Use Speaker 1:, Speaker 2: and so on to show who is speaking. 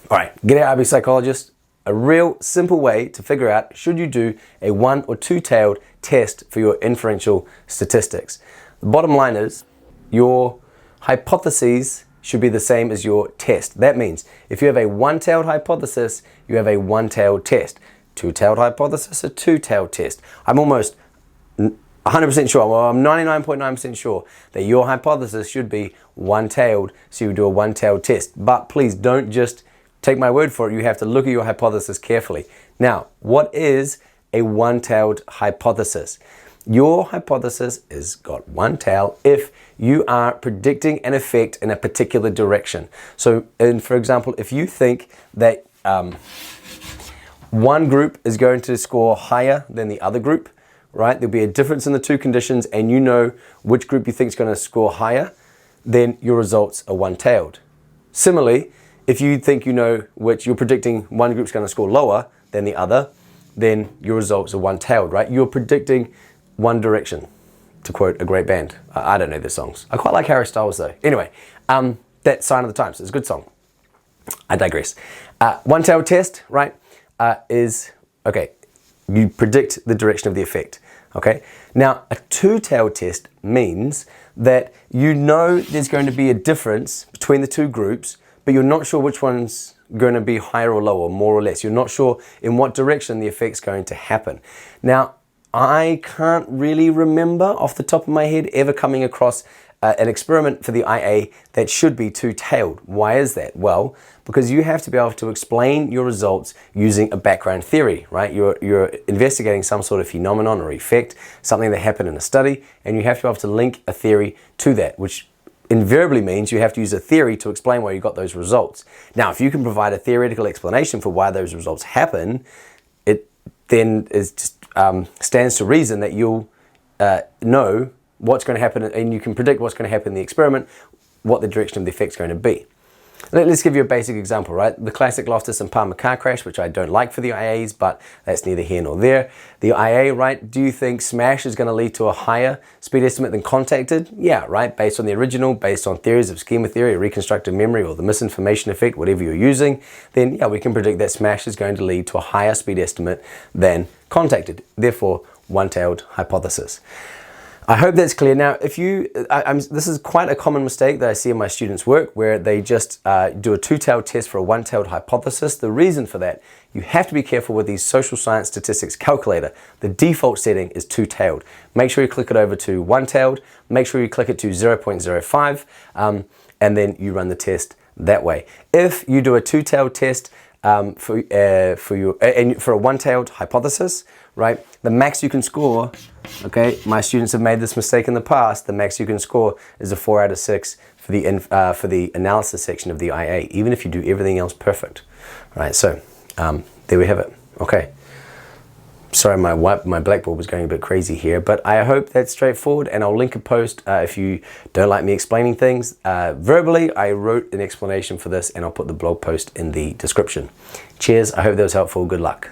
Speaker 1: All right, G'day IB Psychologist. A real simple way to figure out should you do a one or two-tailed test for your inferential statistics. The bottom line is your hypotheses should be the same as your test. That means if you have a one-tailed hypothesis, you have a one-tailed test. Two-tailed hypothesis, a two-tailed test. I'm almost 100% sure, well, I'm 99.9% sure that your hypothesis should be one-tailed, so you do a one-tailed test. But please don't just take my word for it, you have to look at your hypothesis carefully. Now, what is a one-tailed hypothesis? Your hypothesis is got one tail if you are predicting an effect in a particular direction. So, for example, if you think that one group is going to score higher than the other group, right? There'll be a difference in the two conditions and you know which group you think is going to score higher, then your results are one-tailed. Similarly, if you think you know which you're predicting one group's going to score lower than the other, then your results are one-tailed, right? You're predicting one direction, to quote a great band. I don't know their songs. I quite like Harry Styles though. Anyway, that Sign of the Times is a good song. I digress. One-tailed test, right, is, okay, you predict the direction of the effect, okay? Now, a two-tailed test means that you know there's going to be a difference between the two groups, but you're not sure which one's going to be higher or lower, more or less. You're not sure in what direction the effect's going to happen. Now, I can't really remember off the top of my head ever coming across an experiment for the IA that should be two-tailed. Why is that? Well, because you have to be able to explain your results using a background theory, right? You're investigating some sort of phenomenon or effect, something that happened in a study, and you have to be able to link a theory to that, which invariably means you have to use a theory to explain why you got those results. Now, if you can provide a theoretical explanation for why those results happen, it then is just, stands to reason that you'll know what's going to happen and you can predict what's going to happen in the experiment, what the direction of the effect's going to be. Let's give you a basic example, right? The classic Loftus and Palmer car crash, which I don't like for the IAs, but that's neither here nor there. The IA, right? Do you think smash is going to lead to a higher speed estimate than contacted? Yeah, right? Based on the original, based on theories of schema theory, reconstructive memory, or the misinformation effect, whatever you're using, then yeah, we can predict that smash is going to lead to a higher speed estimate than contacted. Therefore, one-tailed hypothesis. I hope that's clear. Now, if you, this is quite a common mistake that I see in my students' work where they just do a two-tailed test for a one-tailed hypothesis. The reason for that, you have to be careful with these social science statistics calculator. The default setting is two-tailed. Make sure you click it over to one-tailed. Make sure you click it to 0.05, and then you run the test that way. If you do a two-tailed test for a one-tailed hypothesis, right, the max you can score, okay, my students have made this mistake in the past, the max you can score is a 4 out of 6 for the analysis section of the IA, even if you do everything else perfect. All right, so there we have it. Okay, sorry, my blackboard was going a bit crazy here, but I hope that's straightforward, and I'll link a post if you don't like me explaining things verbally. I wrote an explanation for this, and I'll put the blog post in the description. Cheers, I hope that was helpful. Good luck.